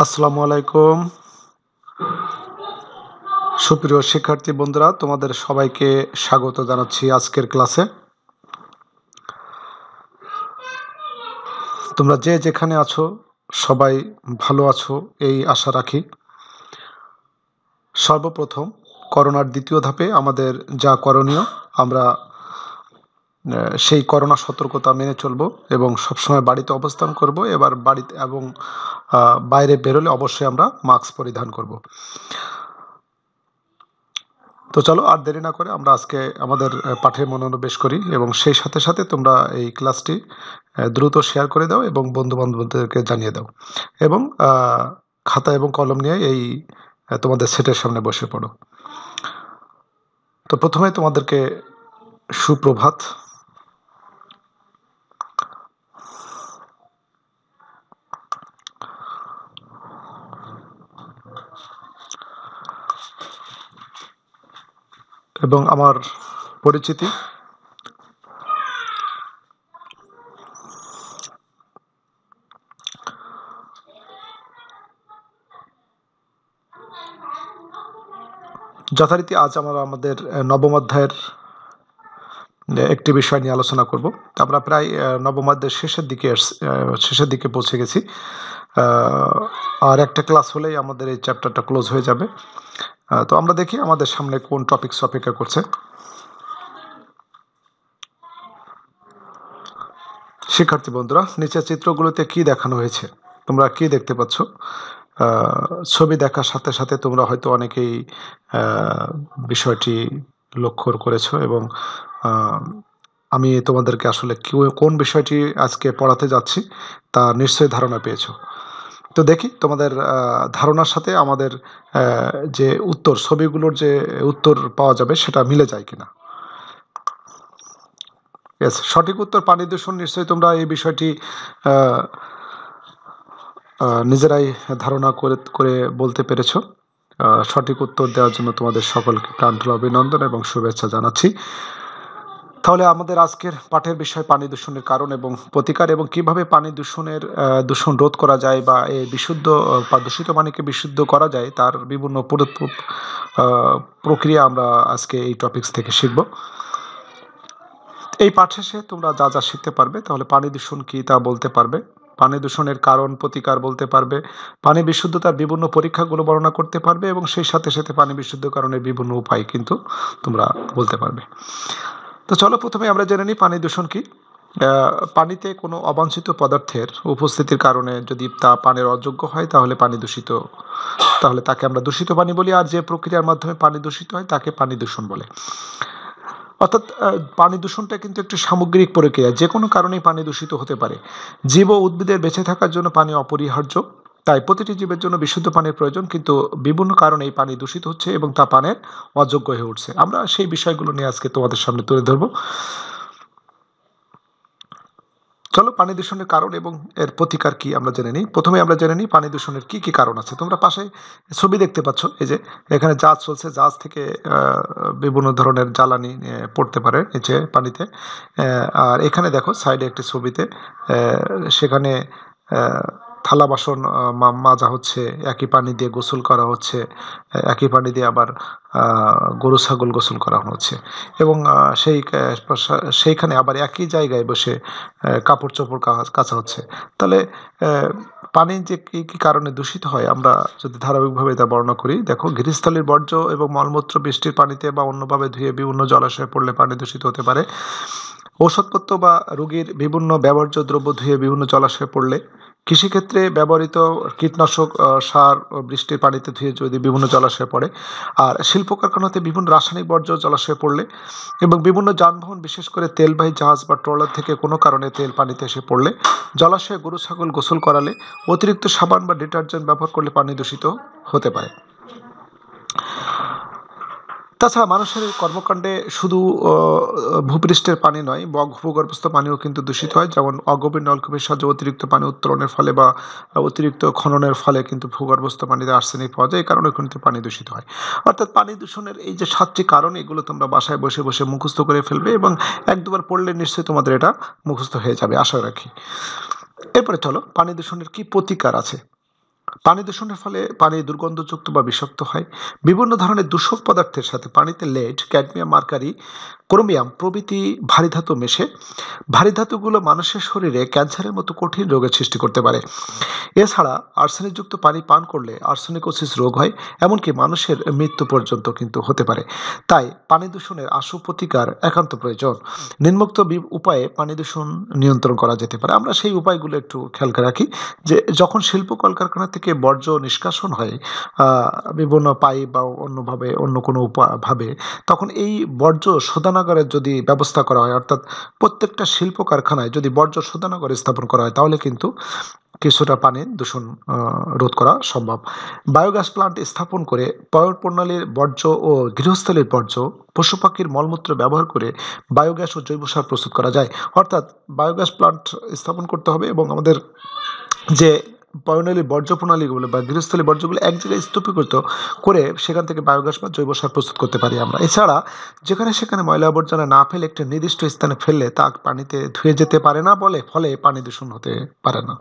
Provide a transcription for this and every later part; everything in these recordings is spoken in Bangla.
আসসালামু আলাইকুম সুপ্রিয় শিক্ষার্থী বন্ধুরা, তোমাদের সবাইকে স্বাগত জানাচ্ছি আজকের ক্লাসে। তোমরা যে যেখানে আছো সবাই ভালো আছো এই আশা রাখি। সর্বপ্রথম করোনার দ্বিতীয় ধাপে আমাদের যা করণীয়, আমরা সেই করোনা সতর্কতা মেনে চলবো এবং সবসময় বাড়িতে অবস্থান করব। এবার বাড়িতে এবং বাইরে বেরোলে অবশ্যই আমরা মাস্ক পরিধান করব। তো চলো আর দেরি না করে আমরা আজকে আমাদের পাঠে মনোনিবেশ করি এবং সেই সাথে সাথে তোমরা এই ক্লাসটি দ্রুত শেয়ার করে দাও এবং বন্ধু বান্ধবদেরকে জানিয়ে দাও এবং খাতা এবং কলম নিয়ে এই তোমাদের সেটের সামনে বসে পড়ো। তো প্রথমে তোমাদেরকে সুপ্রভাত। এবং আমার পরিচিতি, যথারীতি আজ আমরা আমাদের নবম অধ্যায়ের একটি বিষয় নিয়ে আলোচনা করব। আমরা প্রায় নবম অধ্যায়ের শেষের দিকে পৌঁছে গেছি। আর একটা ক্লাস হলেই আমাদের এই চ্যাপ্টারটা ক্লোজ হয়ে যাবে। তো আমরা দেখি আমাদের সামনে কোন টপিকস অপেক্ষা করছে। শিক্ষার্থী বন্ধুরা, নিচের চিত্রগুলোতে কি দেখানো হয়েছে তোমরা কি দেখতে পাচ্ছ? ছবি দেখার সাথে সাথে তোমরা হয়তো অনেকেই বিষয়টি লক্ষ্য করেছো এবং আমি তোমাদেরকে আসলে কোন বিষয়টি আজকে পড়াতে যাচ্ছি তা নিশ্চয়ই ধারণা পেয়েছো। তো দেখি তোমাদের ধারণার সাথে আমাদের যে উত্তর, ছবিগুলোর যে উত্তর পাওয়া যাবে সেটা মিলে যায় কিনা। সঠিক উত্তর পানি দূষণ। নিশ্চয়ই তোমরা এই বিষয়টি নিজেরাই ধারণা করে বলতে পেরেছো। সঠিক উত্তর দেওয়ার জন্য তোমাদের সকলকে প্রাণঢালা অভিনন্দন এবং শুভেচ্ছা জানাচ্ছি। তাহলে আমাদের আজকের পাঠের বিষয় পানি দূষণের কারণ এবং প্রতিকার এবং কিভাবে পানি দূষণ রোধ করা যায় বা এই বিশুদ্ধ বা দূষিত পানিকে বিশুদ্ধ করা যায় তার বিভিন্ন প্রক্রিয়া আমরা আজকে এই টপিকস থেকে শিখব। এই পাঠ শেষে তোমরা যা যা শিখতে পারবে, তাহলে পানি দূষণ কি তা বলতে পারবে, পানি দূষণের কারণ প্রতিকার বলতে পারবে, পানি বিশুদ্ধতার বিভিন্ন পরীক্ষাগুলো বর্ণনা করতে পারবে এবং সেই সাথে সাথে পানি বিশুদ্ধকরণের বিভিন্ন উপায় কিন্তু তোমরা বলতে পারবে। তো চলো প্রথমে আমরা জেনে নিই পানি দূষণ কি। পানিতে কোনো অবাঞ্ছিত পদার্থের উপস্থিতির কারণে যদি তা পানির অযোগ্য হয় তাহলে তাকে আমরা দূষিত পানি বলি। আর যে প্রক্রিয়ার মাধ্যমে পানি দূষিত হয় তাকে পানি দূষণ বলে। অর্থাৎ পানি দূষণটা কিন্তু একটি সামগ্রিক প্রক্রিয়া, যে কোনো কারণেই পানি দূষিত হতে পারে। জীব ও উদ্ভিদের বেঁচে থাকার জন্য পানি অপরিহার্য, তাই প্রতিটি জীবের জন্য বিশুদ্ধ পানির প্রয়োজন, কিন্তু বিভিন্ন কারণে এই পানি দূষিত হচ্ছে এবং তা পানের অযোগ্য হয়ে উঠছে। আমরা সেই বিষয়গুলো নিয়ে আজকে তোমাদের সামনে তুলে ধরবো। চলো পানি দূষণের কারণ এবং এর প্রতিকার কি আমরা জেনে নিই। প্রথমে আমরা জেনে নিই পানি দূষণের কি কি কারণ আছে। তোমরা পাশে ছবি দেখতে পাচ্ছ, এই যে এখানে জাহাজ চলছে, জাহাজ থেকে বিভিন্ন ধরনের জ্বালানি পড়তে পারে নিচে পানিতে। আর এখানে দেখো সাইডে একটি ছবিতে সেখানে থালা বাসন মাজা হচ্ছে, একই পানি দিয়ে গোসল করা হচ্ছে, একই পানি দিয়ে আবার গরু ছাগল গোসল করানো হচ্ছে এবং সেইখানে আবার একই জায়গায় বসে কাপড় চোপড় কাচা হচ্ছে। তাহলে পানি যে কী কী কারণে দূষিত হয় আমরা যদি ধারাবাহিকভাবে তা বর্ণনা করি, দেখো গৃহস্থলীর বর্জ্য এবং মলমূত্র বৃষ্টির পানিতে বা অন্যভাবে ধুয়ে বিভিন্ন জলাশয়ে পড়লে পানি দূষিত হতে পারে। ঔষধপত্র বা রোগীর বিভিন্ন ব্যবহার্য দ্রব্য ধুয়ে বিভিন্ন জলাশয়ে পড়লে, কৃষিক্ষেত্রে ব্যবহৃত কীটনাশক সার বৃষ্টির পানিতে ধুয়ে যদি বিভিন্ন জলাশয়ে পড়ে, আর শিল্প কারখানাতে বিভিন্ন রাসায়নিক বর্জ্য জলাশয়ে পড়লে, এবং বিভিন্ন যানবাহন বিশেষ করে তেলবাহী জাহাজ বা ট্রলার থেকে কোনো কারণে তেল পানিতে এসে পড়লে, জলাশয়ে গরু ছাগল গোসল করালে, অতিরিক্ত সাবান বা ডিটারজেন্ট ব্যবহার করলে পানি দূষিত হতে পারে। তাছাড়া মানুষের কর্মকাণ্ডে শুধু ভূপৃষ্ঠের পানি নয়, ভূগর্ভস্থ পানিও কিন্তু দূষিত হয়। যেমন অগভীর নলকূপের সাহায্যে অতিরিক্ত পানি উত্তোলনের ফলে বা অতিরিক্ত খননের ফলে কিন্তু ভূগর্ভস্থ পানিতে আর্সেনিক পাওয়া যায়, এই কারণে কিন্তু পানি দূষিত হয়। অর্থাৎ পানি দূষণের এই যে 7টি কারণ, এগুলো তোমরা বাসায় বসে বসে মুখস্থ করে ফেলবে এবং এক দুবার পড়লে নিশ্চয়ই তোমাদের এটা মুখস্থ হয়ে যাবে আশা রাখি। এরপরে চলো পানি দূষণের কি প্রতিকার আছে। পানি দূষণের ফলে পানি দুর্গন্ধযুক্ত বা বিষাক্ত হয়। বিভিন্ন ধরনের দূষক পদার্থের সাথে পানিতে লেড, ক্যাডমিয়াম, মার্কারি, ক্রোমিয়াম প্রভৃতি ভারী ধাতু মেশে। ভারী ধাতুগুলো মানুষের শরীরে ক্যান্সারের মতো কঠিন রোগের সৃষ্টি করতে পারে। এছাড়া আর্সেনিকযুক্ত পানি পান করলে আর্সেনিকোসিস রোগ হয়, এমনকি মানুষের মৃত্যু পর্যন্ত কিন্তু হতে পারে। তাই পানি দূষণের আশু প্রতিকার একান্ত প্রয়োজন। নিম্নোক্ত উপায়ে পানি দূষণ নিয়ন্ত্রণ করা যেতে পারে। আমরা সেই উপায়গুলো একটু খেয়াল করে রাখি যে যখন শিল্প কলকারখানা থেকে বর্জ্য নিষ্কাশন হয় বিভিন্ন পাইপ বা অন্যভাবে অন্য কোনো ভাবে, তখন এই বর্জ্য শোধনাগারের যদি ব্যবস্থা করা হয়, অর্থাৎ প্রত্যেকটা শিল্প কারখানায় যদি বর্জ্য শোধনাগার স্থাপন করা হয়, তাহলে কিন্তু কিছুটা পানির দূষণ রোধ করা সম্ভব। বায়োগ্যাস প্লান্ট স্থাপন করে পয়ঃ প্রণালীর বর্জ্য ও গৃহস্থলীর বর্জ্য, পশু পাখির মলমূত্র ব্যবহার করে বায়োগ্যাস ও জৈব সার প্রস্তুত করা যায়। অর্থাৎ বায়োগ্যাস প্লান্ট স্থাপন করতে হবে এবং আমাদের যে পয়ঃনলী বর্জ্য প্রণালীগুলো বা গৃহস্থলী বর্জ্যগুলো এক জায়গায় স্তূপীকৃত করে সেখান থেকে বায়োগ্যাস বা জৈব সার প্রস্তুত করতে পারি আমরা। এছাড়া যেখানে সেখানে ময়লা আবর্জনা না ফেলে একটা নির্দিষ্ট স্থানে ফেললে তা পানিতে ধুয়ে যেতে পারে না, ফলে পানি দূষণ হতে পারে না।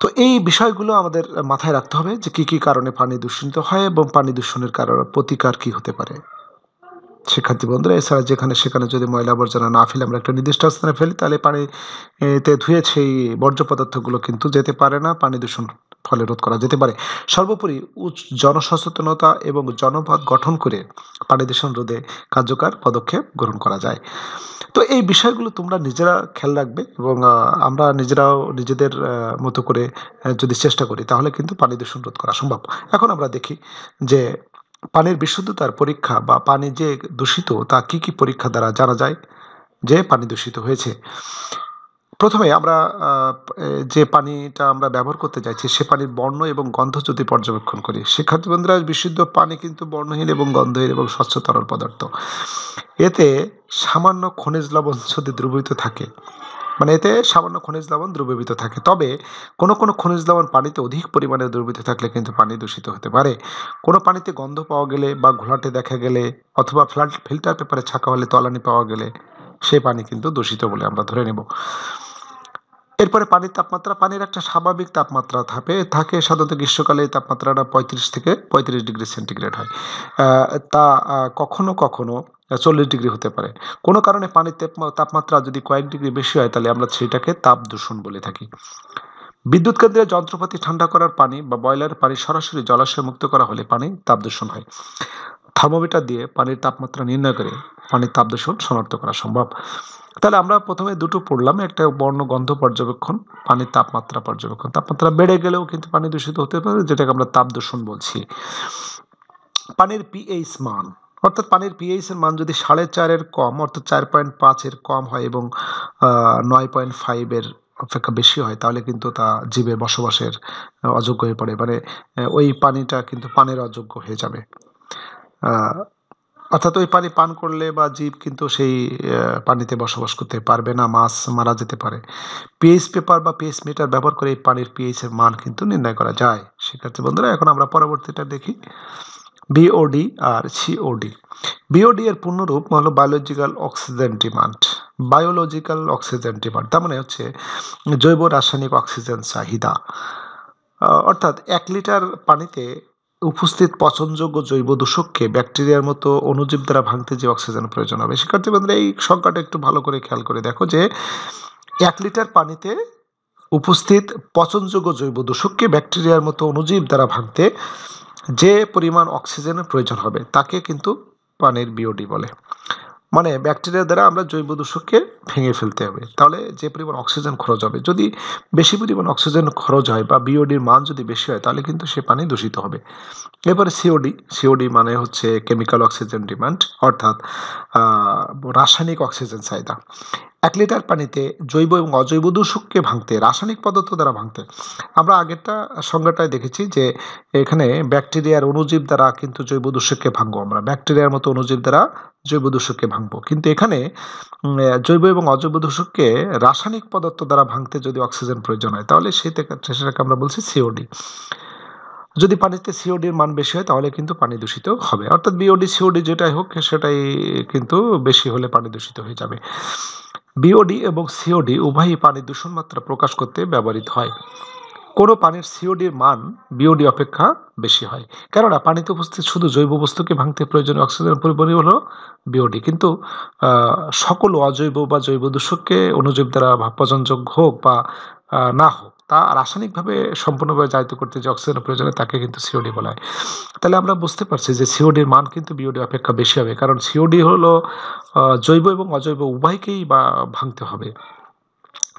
তো এই বিষয়গুলো আমাদের মাথায় রাখতে হবে যে কি কি কারণে পানি দূষিত হয় এবং পানি দূষণের কারণ প্রতিকার কি হতে পারে। শিক্ষার্থী বন্ধুরা, এছাড়া যেখানে সেখানে যদি ময়লা আবর্জনা না ফেলে আমরা একটা নির্দিষ্ট স্থানে ফেলি, তাহলে পানিতে ধুয়ে সেই বর্জ্য পদার্থগুলো কিন্তু যেতে পারে না, পানি দূষণ ফলে রোধ করা যেতে পারে। সর্বোপরি জনসচেতনতা এবং জনমত গঠন করে পানি দূষণ রোধে কার্যকর পদক্ষেপ গ্রহণ করা যায়। তো এই বিষয়গুলো তোমরা নিজেরা খেয়াল রাখবে এবং আমরা নিজেরাও নিজেদের মতো করে যদি চেষ্টা করি, তাহলে কিন্তু পানি দূষণ রোধ করা সম্ভব। এখন আমরা দেখি যে পানির বিশুদ্ধতার পরীক্ষা বা পানি যে দূষিত তা কি কি পরীক্ষা দ্বারা জানা যায় যে পানি দূষিত হয়েছে। প্রথমে আমরা যে পানিটা আমরা ব্যবহার করতে চাইছি সে পানির বর্ণ এবং গন্ধ যদি পর্যবেক্ষণ করি। শিক্ষার্থী বন্ধুরা, বিশুদ্ধ পানি কিন্তু বর্ণহীন এবং গন্ধহীন এবং স্বচ্ছ তরল পদার্থ। এতে সামান্য খনিজ লবণ যদি দ্রবীভূত থাকে, মানে এতে সামান্য খনিজ লবণ দ্রবীভূত থাকে, তবে কোনো কোনো খনিজ লবণ পানিতে অধিক পরিমাণে দ্রবীভূত থাকলে কিন্তু পানি দূষিত হতে পারে। কোনো পানিতে গন্ধ পাওয়া গেলে বা ঘোলাটে দেখা গেলে অথবা ফিল্টার পেপারে ছাঁকা হলে তলানি পাওয়া গেলে সেই পানি কিন্তু দূষিত বলে আমরা ধরে নেব। এরপরে পানির তাপমাত্রা। পানির একটা স্বাভাবিক তাপমাত্রা থাকে সাধারণত গ্রীষ্মকালে এই তাপমাত্রাটা 35 থেকে 35 ডিগ্রি সেন্টিগ্রেড হয়। তা কখনো কখনো 40 ডিগ্রি হতে পারে। কোনো কারণে পানির তাপমাত্রা যদি কয়েক ডিগ্রি বেশি হয়, তাহলে আমরা সেটাকে তাপ দূষণ বলে থাকি। বিদ্যুৎ কেন্দ্রের যন্ত্রপাতি ঠান্ডা করার পানি বা বয়লারের পানি সরাসরি জলাশয়ে মুক্ত করা হলে পানি তাপ দূষণ হয়। থার্মোমিটার দিয়ে পানির তাপমাত্রা নির্ণয় করে পানির তাপ দূষণ শনাক্ত করা সম্ভব। তাহলে আমরা প্রথমে দুটো পড়লাম, একটা বর্ণ গন্ধ পর্যবেক্ষণ, পানির তাপমাত্রা পর্যবেক্ষণ। তাপমাত্রা বেড়ে গেলেও কিন্তু পানি দূষিত হতে পারে, যেটাকে আমরা তাপ দূষণ বলছি। পানির পিএইচ মান, অর্থাৎ পানির পিএইচ এর মান যদি 4.5 এর কম, অর্থাৎ 4.5 এর কম হয় এবং 9.5 এর অপেক্ষা বেশি হয়, তাহলে কিন্তু তা জীবের বসবাসের অযোগ্য হয়ে পড়ে, মানে ওই পানিটা কিন্তু পানের অযোগ্য হয়ে যাবে। অর্থাৎ ওই পানি পান করলে বা জীব কিন্তু সেই পানিতে বসবাস করতে পারবে না, মাছ মারা যেতে পারে। পিএইচ পেপার বা পিএইচ মিটার ব্যবহার করে এই পানির পিএইচ এর মান কিন্তু নির্ণয় করা যায়। শিক্ষার্থী বন্ধুরা, এখন আমরা পরবর্তীটা দেখি, বিওডি আর সিওডি। বিওডি এর পূর্ণরূপ হলো biological oxygen demand. Biological oxygen demand তার মানে হচ্ছে জৈব রাসায়নিক অক্সিজেন চাহিদা। অর্থাৎ 1 লিটার পানিতে উপস্থিত পচনযোগ্য জৈব দূষককে ব্যাকটেরিয়ার মতো অণুজীব দ্বারা ভাঙতে যে অক্সিজেন প্রয়োজন হবে। শিক্ষার্থী বন্ধুরা, এই সংখ্যাটা একটু ভালো করে খেয়াল করে দেখো যে 1 লিটার পানিতে উপস্থিত পচনযোগ্য জৈব দূষককে ব্যাকটেরিয়ার মতো অণুজীব দ্বারা ভাঙতে যে পরিমাণ অক্সিজেনের প্রয়োজন হবে তাকে কিন্তু পানির বিওডি বলে। মানে ব্যাকটেরিয়া দ্বারা আমরা জৈব দূষককে ভেঙে ফেলতে হবে, তাহলে যে পরিমাণ অক্সিজেন খরচ হবে, যদি বেশি পরিমাণ অক্সিজেন খরচ হয় বা বিওডির মান যদি বেশি হয়, তাহলে কিন্তু সে পানি দূষিত হবে। এবারে সিওডি। সিওডি মানে হচ্ছে কেমিক্যাল অক্সিজেন ডিমান্ড, অর্থাৎ রাসায়নিক অক্সিজেন চাহিদা। 1 লিটার পানিতে জৈব এবং অজৈব দূষককে ভাঙতে, রাসায়নিক পদার্থ দ্বারা ভাঙতে, আমরা আগেরটা সংজ্ঞাটায় দেখেছি যে এখানে ব্যাকটেরিয়ার অণুজীব দ্বারা কিন্তু জৈব দূষককে ভাঙবো, আমরা ব্যাকটেরিয়ার মতো অণুজীব দ্বারা জৈব দূষককে ভাঙবো। কিন্তু এখানে জৈব এবং অজৈব দূষককে রাসায়নিক পদার্থ দ্বারা ভাঙতে যদি অক্সিজেন প্রয়োজন হয়, তাহলে সেটাকে আমরা বলছি সিওডি। যদি পানিতে সিওডির মান বেশি হয়, তাহলে কিন্তু পানি দূষিত হবে। অর্থাৎ বিওডি সিওডি যেটাই হোক, সেটাই কিন্তু বেশি হলে পানি দূষিত হয়ে যাবে। বিওডি এবং সিওডি উভয়ই পানি দূষণ মাত্রা প্রকাশ করতে ব্যবহৃত হয়। কোনো পানির সিওডির মান বিওডি অপেক্ষা বেশি হয়, কেননা পানিতে উপস্থিত শুধু জৈব বস্তুকে ভাঙতে প্রয়োজনীয় অক্সিজেনের পরিমাণই হলো বিওডি। কিন্তু সকল অজৈব বা জৈব দূষককে অণুজীব দ্বারা পচনযোগ্য হোক বা না হোক, তা রাসায়নিকভাবে সম্পূর্ণভাবে জারিত করতে যে অক্সিজেনের প্রয়োজন হয় তাকে কিন্তু সিওডি বলা হয়। তাহলে আমরা বুঝতে পারছি যে সিওডির মান কিন্তু বিওডি অপেক্ষা বেশি হবে, কারণ সিওডি হলো জৈব এবং অজৈব উভয়কেই বা ভাঙতে হবে।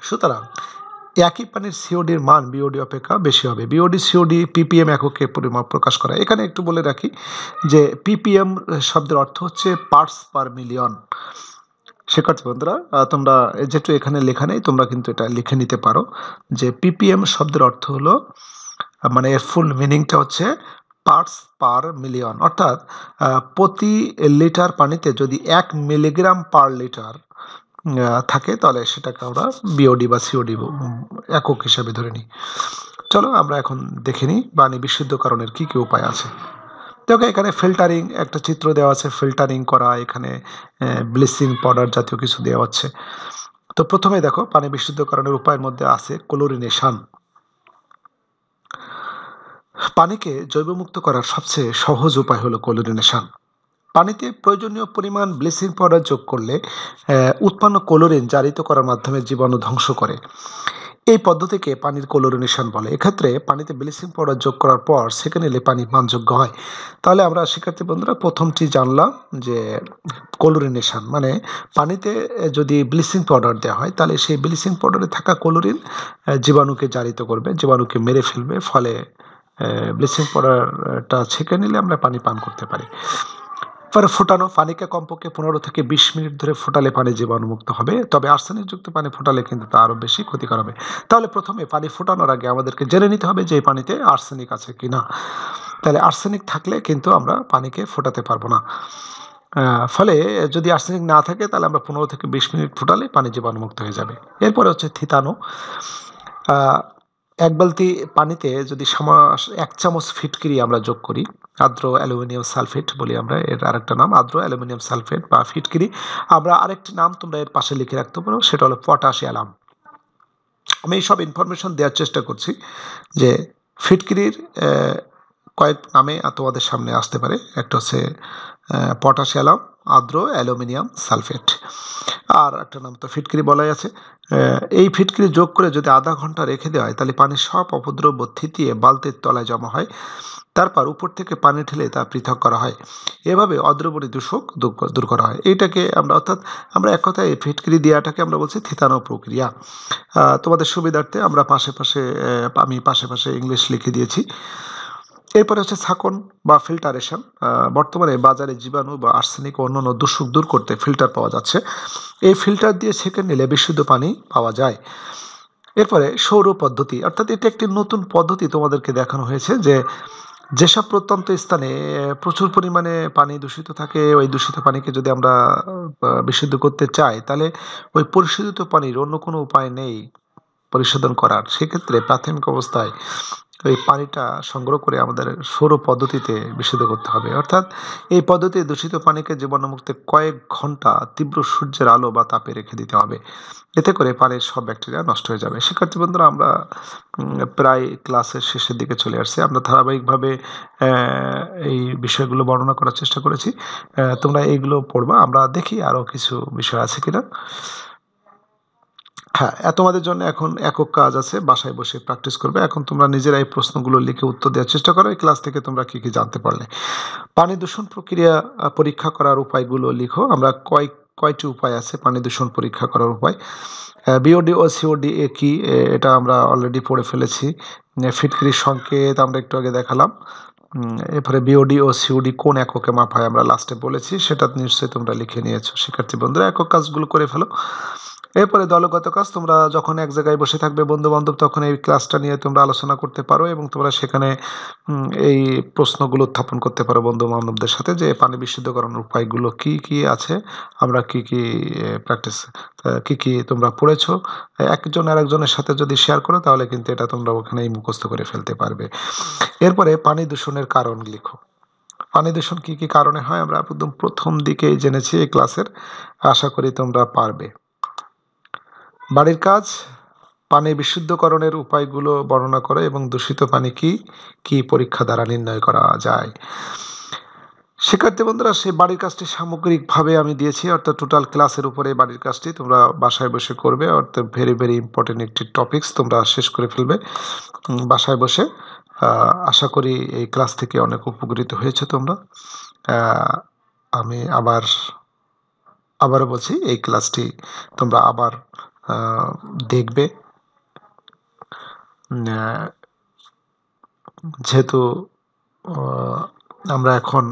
সুতরাং একই পানির সিওডির মান বিওডি অপেক্ষা বেশি হবে। বিওডি সিওডি পিপিএম এককে পরিমাপ প্রকাশ করা। এখানে একটু বলে রাখি যে পিপিএম শব্দের অর্থ হচ্ছে পার্টস পার মিলিয়ন। শিক্ষার্থী বন্ধুরা, তোমরা যেহেতু এখানে লেখা নেই, তোমরা কিন্তু এটা লিখে নিতে পারো যে পিপিএম শব্দের অর্থ হলো, মানে এর ফুল মিনিংটা হচ্ছে পার্টস পার মিলিয়ন, অর্থাৎ প্রতি লিটার পানিতে যদি 1 মিলিগ্রাম পার লিটার থাকে তাহলে সেটাকে আমরা বিওডি বা সিওডি একক হিসাবে ধরে নিই। চলো আমরা এখন দেখে নিই পানি বিশুদ্ধকরণের কি কি উপায় আছে। দেখো এখানে ফিল্টারিং একটা চিত্র দেওয়া আছে, ফিল্টারিং করা, এখানে ব্লিচিং পাউডার জাতীয় কিছু দেওয়া হচ্ছে। তো প্রথমে দেখো পানি বিশুদ্ধকরণের উপায়ের মধ্যে আছে ক্লোরিনেশন। পানিকে জৈবমুক্ত করার সবচেয়ে সহজ উপায় হলো ক্লোরিনেশন। পানিতে প্রয়োজনীয় পরিমাণ ব্লিচিং পাউডার যোগ করলে উৎপন্ন ক্লোরিন জারিত করার মাধ্যমে জীবাণু ধ্বংস করে। এই পদ্ধতিকে পানির ক্লোরিনেশন বলে। এক্ষেত্রে পানিতে ব্লিচিং পাউডার যোগ করার পর সেকেন্ড নিলে পানি পানযোগ্য হয়। তাহলে আমরা শিক্ষার্থী বন্ধুরা প্রথমটি জানলাম যে ক্লোরিনেশন মানে পানিতে যদি ব্লিচিং পাউডার দেওয়া হয় তাহলে সেই ব্লিচিং পাউডারে থাকা ক্লোরিন জীবাণুকে জারিত করবে, জীবাণুকে মেরে ফেলবে, ফলে ব্লিচিং পাউডারটা ছেঁকে নিলে আমরা পানি পান করতে পারি। পরে ফোটানো, পানিকে কমপক্ষে 15 থেকে 20 মিনিট ধরে ফোটালে পানি জীবাণুমুক্ত হবে, তবে আর্সেনিকযুক্ত পানি ফোটালে কিন্তু তা আরও বেশি ক্ষতিকর হবে। তাহলে প্রথমে পানি ফোটানোর আগে আমাদেরকে জেনে নিতে হবে যে এই পানিতে আর্সেনিক আছে কিনা। তাহলে আর্সেনিক থাকলে কিন্তু আমরা পানিকে ফোটাতে পারবো না। ফলে যদি আর্সেনিক না থাকে তাহলে আমরা 15 থেকে 20 মিনিট ফোটালে পানি জীবাণুমুক্ত হয়ে যাবে। এরপরে হচ্ছে থিতানো। 1 বালতি পানিতে যদি 1 চামচ ফিটকিরি আমরা যোগ করি, আর্দ্র অ্যালুমিনিয়াম সালফেট বলি আমরা, এর আরেকটা নাম আর্দ্র অ্যালুমিনিয়াম সালফেট বা ফিটকিরি। আমরা আরেকটি নাম তোমরা এর পাশে লিখে রাখতে পারো, সেটা হলো পটাশিয়াম। আমি এই সব ইনফরমেশন দেওয়ার চেষ্টা করছি যে ফিটকিরির কয়েক নামে তোমাদের সামনে আসতে পারে। একটা হচ্ছে পটাশিয়াম, আর্দ্র অ্যালুমিনিয়াম সালফেট, আর একটা নাম তো ফিটকিরি বলাই আছে। এই ফিটকিরি যোগ করে যদি আধা ঘন্টা রেখে দেওয়া হয় তাহলে পানির সব অপদ্রব্য থিতিয়ে বালতির তলায় জমা হয়, তারপর উপর থেকে পানি ঢেলে তা পৃথক করা হয়। এভাবে অদ্রবণী দূষক দূর করা হয়। এইটাকে আমরা, অর্থাৎ আমরা এক কথায় ফিটকিরি দেওয়াটাকে আমরা বলছি থিতানো প্রক্রিয়া। তোমাদের সুবিধার্থে আমরা আমি পাশে পাশে ইংলিশ লিখে দিয়েছি। এরপরে হচ্ছে ছাঁকন বা ফিল্টারেশন। বর্তমানে বাজারে জীবাণু বা আর্সেনিক ও অন্যান্য দূষক দূর করতে ফিল্টার পাওয়া যাচ্ছে। এই ফিল্টার দিয়ে ছেঁকে নিলে বিশুদ্ধ পানি পাওয়া যায়। এরপরে সৌর পদ্ধতি, অর্থাৎ এটা একটি নতুন পদ্ধতি তোমাদেরকে দেখানো হয়েছে যে যেসব প্রত্যন্ত স্থানে প্রচুর পরিমাণে পানি দূষিত থাকে, ওই দূষিত পানিকে যদি আমরা বিশুদ্ধ করতে চাই তাহলে ওই পরিশোধিত পানির অন্য কোনো উপায় নেই পরিশোধন করার। সেক্ষেত্রে প্রাথমিক অবস্থায় এই পানিটা সংগ্রহ করে আমাদের সৌর পদ্ধতিতে বিশুদ্ধ করতে হবে। অর্থাৎ এই পদ্ধতিতে দূষিত পানিকে জীবাণুমুক্ত কয়েক ঘন্টা তীব্র সূর্যের আলো বা তাপে রেখে দিতে হবে। এতে করে পানির সব ব্যাকটেরিয়া নষ্ট হয়ে যাবে। শিক্ষার্থী বন্ধুরা, আমরা প্রায় ক্লাসের শেষের দিকে চলে আসছি। আমরা ধারাবাহিকভাবে এই বিষয়গুলো বর্ণনা করার চেষ্টা করেছি। তোমরা এইগুলো পড়বা, আমরা দেখি আরও কিছু বিষয় আছে কিনা। হ্যাঁ, তোমাদের জন্য এখন একক কাজ আছে, বাসায় বসে প্র্যাকটিস করবে। এখন তোমরা নিজেরা এই প্রশ্নগুলো লিখে উত্তর দেওয়ার চেষ্টা করো। এই ক্লাস থেকে তোমরা কি কি জানতে পারলে। পানি দূষণ প্রক্রিয়া পরীক্ষা করার উপায়গুলো লিখো। আমরা কয়টি উপায় আছে পানি দূষণ পরীক্ষা করার উপায়। বিওডি ও সিওডি কি, এটা আমরা অলরেডি পড়ে ফেলেছি। ফিটকিরির সংকেত আমরা একটু আগে দেখালাম। এরপরে বিওডি ও সিওডি কোন এককে মাপা হয় আমরা লাস্টে বলেছি, সেটা নিশ্চয়ই তোমরা লিখে নিয়েছো। শিক্ষার্থী বন্ধুরা, একক কাজগুলো করে ফেলো। এরপরে দলগত কাজ, তোমরা যখন এক জায়গায় বসে থাকবে বন্ধু বান্ধব, তখন এই ক্লাসটা নিয়ে তোমরা আলোচনা করতে পারো এবং তোমরা সেখানে এই প্রশ্নগুলো উত্থাপন করতে পারো বন্ধু বান্ধবদের সাথে যে পানি বিশুদ্ধকরণের উপায়গুলো কি কি আছে, আমরা কি কি প্র্যাকটিস, কি কি তোমরা পড়েছো। একজন আরেকজনের সাথে যদি শেয়ার করো তাহলে কিন্তু এটা তোমরা ওখানেই মুখস্থ করে ফেলতে পারবে। এরপরে পানি দূষণের কারণ লিখো। পানি দূষণ কি কি কারণে হয় আমরা একদম প্রথম দিকেই জেনেছি এই ক্লাসের। আশা করি তোমরা পারবে। বাড়ির কাজ, পানি বিশুদ্ধকরণের উপায়গুলো বর্ণনা করো এবং দূষিত পানি কি কি পরীক্ষা দ্বারা নির্ণয় করা যায়। শিক্ষার্থী বন্ধুরা, সেই বাড়ির কাজটি সামগ্রিকভাবে আমি দিয়েছি, অর্থাৎ টোটাল ক্লাসের উপরে বাড়ির কাজটি তোমরা বাসায় বসে করবে, অর্থাৎ ভেরি ভেরি ইম্পর্টেন্ট একটি টপিকস তোমরা শেষ করে ফেলবে বাসায় বসে। আশা করি এই ক্লাস থেকে অনেক উপকৃত হয়েছে তোমরা। আমি আবারও বলছি, এই ক্লাসটি তোমরা আবার দেখবে, যেহেতু আমরা এখন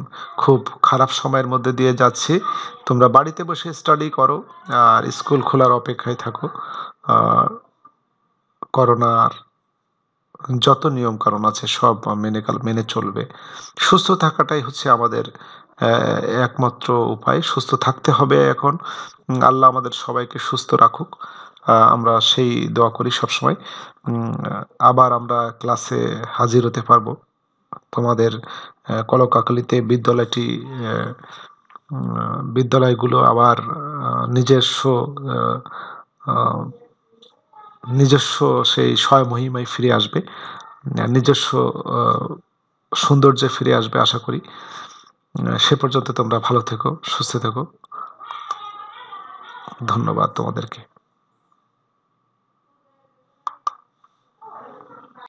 খুব খারাপ সময়ের মধ্যে দিয়ে যাচ্ছি। তোমরা বাড়িতে বসে স্টাডি করো আর স্কুল খোলার অপেক্ষায় থাকো। করোনার যত নিয়ম কানুন আছে সব মেনে চলবে। সুস্থ থাকাটাই হচ্ছে আমাদের একমাত্র উপায়। সুস্থ থাকতে হবে এখন। আল্লাহ আমাদের সবাইকে সুস্থ রাখুক, আমরা সেই দোয়া করি সবসময়। আবার আমরা ক্লাসে হাজির হতে পারবো। তোমাদের কলকাকলিতে বিদ্যালয়গুলো আবার নিজস্ব সেই স্বয়মহিমায় ফিরে আসবে, নিজস্ব সৌন্দর্যে ফিরে আসবে আশা করি। সে পর্যন্ত তোমরা ভালো থেকো, সুস্থ থেকো। ধন্যবাদ তোমাদেরকে।